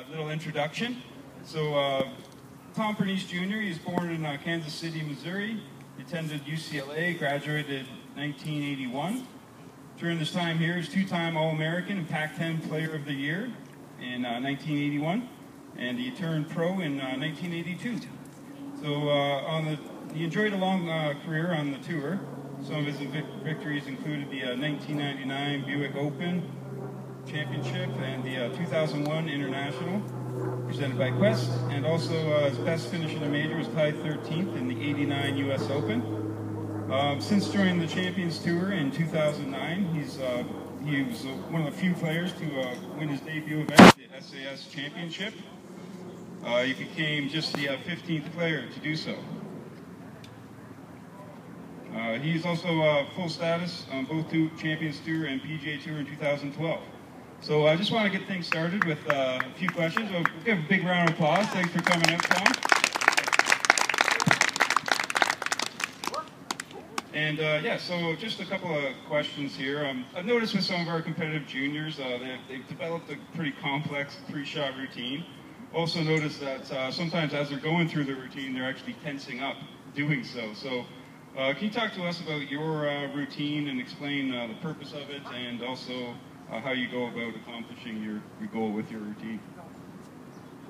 little introduction. So Tom Pernice Jr., he was born in Kansas City, Missouri. He attended UCLA, graduated in 1981. During this time here, he was two-time All-American and Pac-10 Player of the Year in 1981, and he turned pro in 1982. So he enjoyed a long career on the tour. Some of his victories included the 1999 Buick Open Championship and the 2001 International, presented by Quest, and also his best finish in a major was tied 13th in the 89 U.S. Open. Since joining the Champions Tour in 2009, he was one of the few players to win his debut event, the SAS Championship. He became just the 15th player to do so. He's also full status on both Champions Tour and PGA Tour in 2012. So I just want to get things started with a few questions. We'll give a big round of applause. Thanks for coming out, Tom. And yeah, so just a couple of questions here. I've noticed with some of our competitive juniors, they've developed a pretty complex three-shot routine. Also noticed that sometimes as they're going through the routine, they're actually tensing up doing so. So can you talk to us about your routine and explain the purpose of it, and also how you go about accomplishing your goal with your routine?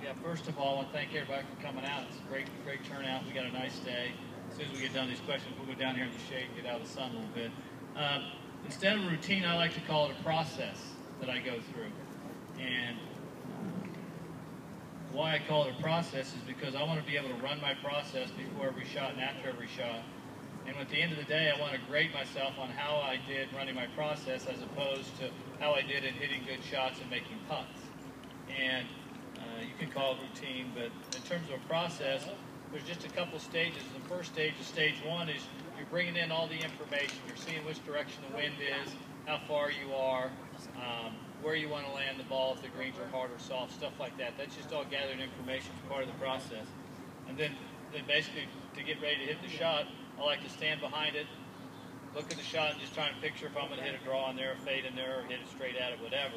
Yeah, first of all, I want to thank everybody for coming out. It's a great turnout. We got a nice day. As soon as we get done with these questions, we'll go down here in the shade and get out of the sun a little bit. Instead of a routine, I like to call it a process that I go through. And why I call it a process is because I want to be able to run my process before every shot and after every shot. And at the end of the day, I want to grade myself on how I did running my process as opposed to how I did in hitting good shots and making putts. And you can call it routine, but in terms of a process, there's just a couple stages. The first stage is stage one is you're bringing in all the information. You're seeing which direction the wind is, how far you are, where you want to land the ball, if the greens are hard or soft, stuff like that. That's just all gathered information as part of the process. And then basically, to get ready to hit the shot, I like to stand behind it, look at the shot, and just try and picture if I'm going to hit a draw in there, a fade in there, or hit it straight at it, whatever.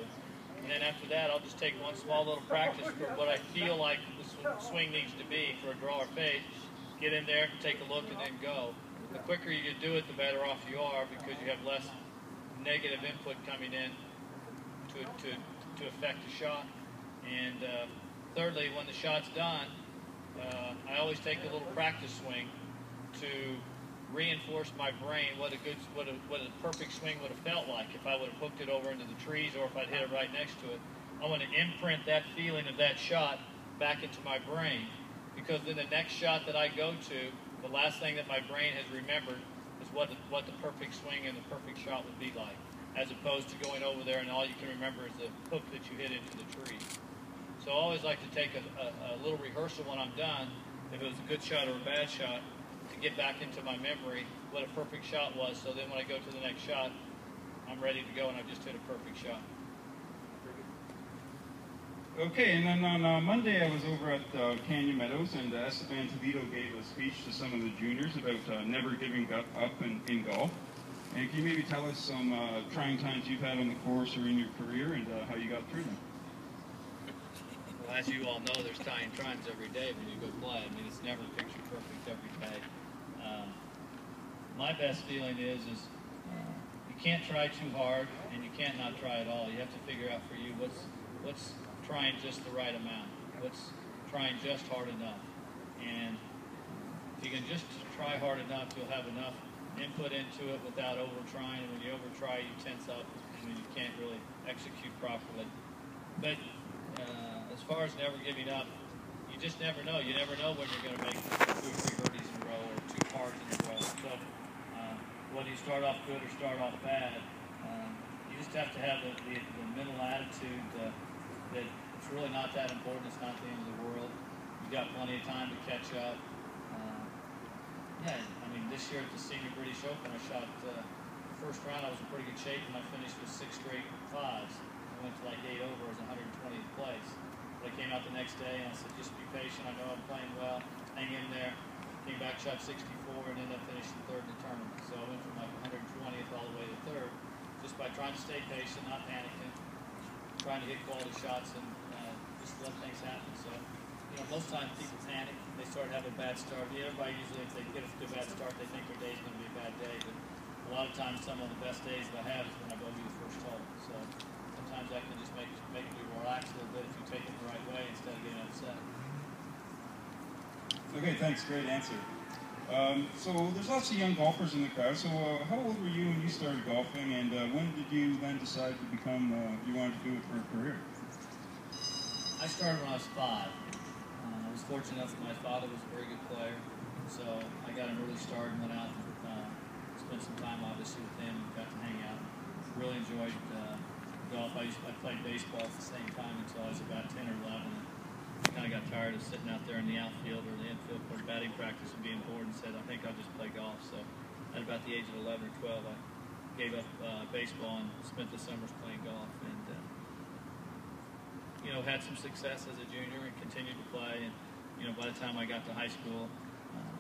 And then after that, I'll just take one small little practice for what I feel like the swing needs to be for a draw or fade. Get in there, take a look, and then go. The quicker you do it, the better off you are, because you have less negative input coming in to affect the shot. And thirdly, when the shot's done, I always take a little practice swing to reinforce my brain what a perfect swing would have felt like if I would have hooked it over into the trees or if I'd hit it right next to it. I want to imprint that feeling of that shot back into my brain, because then the next shot that I go to, the last thing that my brain has remembered is what the perfect swing and the perfect shot would be like, as opposed to going over there and all you can remember is the hook that you hit into the tree. So I always like to take a little rehearsal when I'm done, if it was a good shot or a bad shot, to get back into my memory what a perfect shot was, so then when I go to the next shot, I'm ready to go and I've just hit a perfect shot. Okay, and then on Monday I was over at Canyon Meadows, and Esteban Toledo gave a speech to some of the juniors about never giving up in golf. And can you maybe tell us some trying times you've had on the course or in your career, and how you got through them? Well, as you all know, there's times every day when you go play. I mean, it's never picture perfect every day. My best feeling is you can't try too hard, and you can't not try at all. You have to figure out for you what's trying just the right amount, what's trying just hard enough. And if you can just try hard enough, you'll have enough input into it without over-trying. And when you over-try, you tense up, and you can't really execute properly. But as far as never giving up, you just never know. You never know when you're going to make 2 or 3 birdies in a row or 2 pars in a row. So whether you start off good or start off bad, you just have to have the mental attitude that it's really not that important. It's not the end of the world. You've got plenty of time to catch up. Yeah, I mean, this year at the Senior British Open, I shot the first round. I was in pretty good shape, and I finished with 6 straight 5s. I went to like 8 over. I was 120th place. But I came out the next day and I said, just be patient. I know I'm playing well. Hang in there. Came back, shot 64, and ended up finishing 3rd in the tournament. So I went from like 120th all the way to 3rd, just by trying to stay patient, not panicking, trying to hit quality shots, and just let things most times people panic. They start having a bad start. Everybody usually, if they get a bad start, they think their day's going to be a bad day. But a lot of times, some of the best days that I have is when I bogey the first hole. So sometimes that can just make you relax a little bit if you take it the right way instead of getting upset. Okay, thanks. Great answer. So there's lots of young golfers in the crowd. So how old were you when you started golfing, and when did you then decide to become, you wanted to do it for a career? I started when I was 5. I was fortunate enough that my father was a very good player, so I got an early start and went out and spent some time obviously with him and got to hang out. Really enjoyed golf. I played baseball at the same time until I was about 10 or 11. Kind of got tired of sitting out there in the outfield or the infield for batting practice and being bored and said, I think I'll just play golf. So at about the age of 11 or 12, I gave up baseball and spent the summers playing golf. And, had some success as a junior and continued to play. And, by the time I got to high school,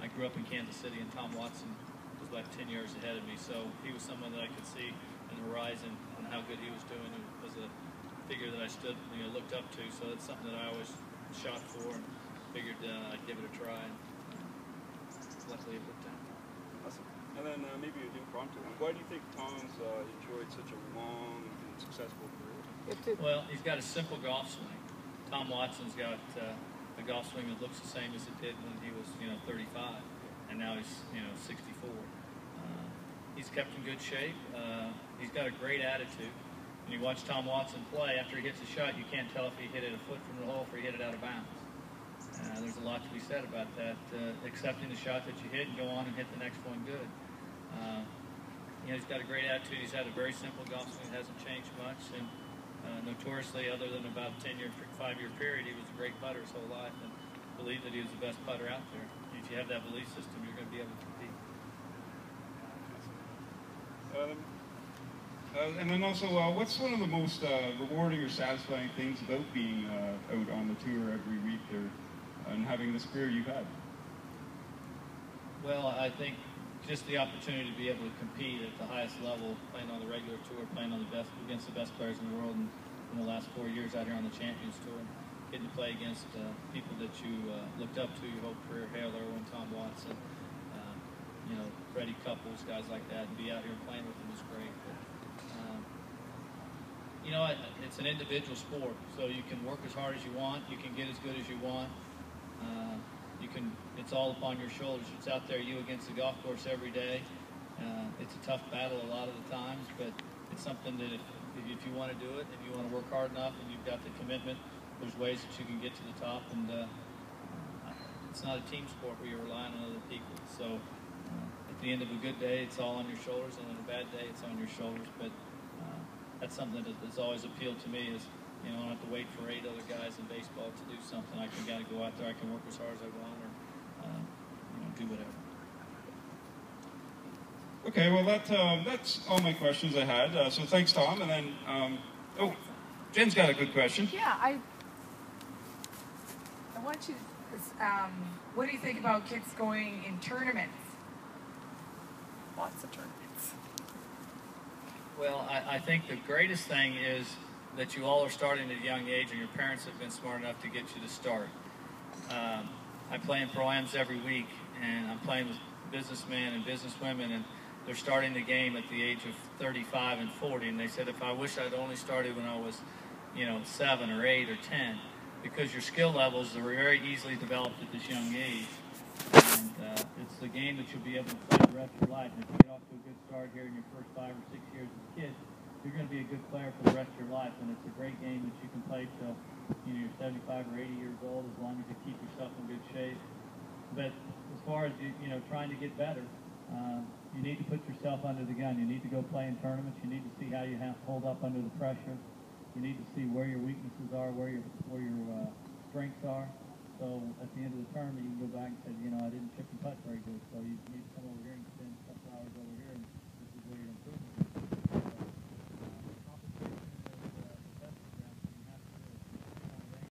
I grew up in Kansas City, and Tom Watson was like 10 years ahead of me. So he was someone that I could see on the horizon and how good he was doing. It was a figure that I looked up to. So it's something that I always shot for and figured I'd give it a try, and luckily it worked out. Awesome. And then maybe an impromptu one. Why do you think Tom's enjoyed such a long and successful career? Well, he's got a simple golf swing. Tom Watson's got a golf swing that looks the same as it did when he was 35, and now he's 64. He's kept in good shape. He's got a great attitude. When you watch Tom Watson play, after he hits a shot, you can't tell if he hit it a foot from the hole or if he hit it out of bounds. There's a lot to be said about that. Accepting the shot that you hit and go on and hit the next one good. He's got a great attitude. He's had a very simple golf swing. It hasn't changed much. And notoriously, other than about a 5-year period, he was a great putter his whole life and believed that he was the best putter out there. If you have that belief system, you're going to be able to compete. And then also, what's one of the most rewarding or satisfying things about being out on the tour every week there and having this career you've had? Well, I think just the opportunity to be able to compete at the highest level, playing on the regular tour, playing on against the best players in the world, and in the last 4 years out here on the Champions Tour, getting to play against people that you looked up to your whole career, Hale Irwin, Tom Watson, Freddie Couples, guys like that, and be out here playing with them is great. But, it's an individual sport, so you can work as hard as you want, you can get as good as you want. It's all upon your shoulders. It's out there, you against the golf course every day. It's a tough battle a lot of the times, but it's something that if you want to do it, if you want to work hard enough and you've got the commitment, there's ways that you can get to the top. And it's not a team sport where you're relying on other people. So at the end of a good day, it's all on your shoulders, and on a bad day, it's on your shoulders. But that's something that's always appealed to me is, I don't have to wait for 8 other guys in baseball to do something. I can kind of go out there, I can work as hard as I want, or do whatever. Okay, well that's all my questions I had. So thanks, Tom. And then, Jen's got a good question. Yeah, I want you to, what do you think about kids going in tournaments? Lots of tournaments. Well, I think the greatest thing is that you all are starting at a young age, and your parents have been smart enough to get you to start. I play in Pro-Ams every week, and I'm playing with businessmen and businesswomen, and they're starting the game at the age of 35 and 40, and they said, if I wish I'd only started when I was, 7 or 8 or 10, because your skill levels are very easily developed at this young age, and it's the game that you'll be able to play the rest of your life. And if you get off to a good start here in your first 5 or 6 years as a kid, you're going to be a good player for the rest of your life, and it's a great game that you can play till you're 75 or 80 years old, as long as you keep yourself in good shape. But as far as trying to get better, you need to put yourself under the gun. You need to go play in tournaments. You need to see how you hold up under the pressure. You need to see where your weaknesses are, where your strengths are. So at the end of the tournament, you can go back and say, I didn't chip and putt very good, so you need to come over here and spend a couple hours over here.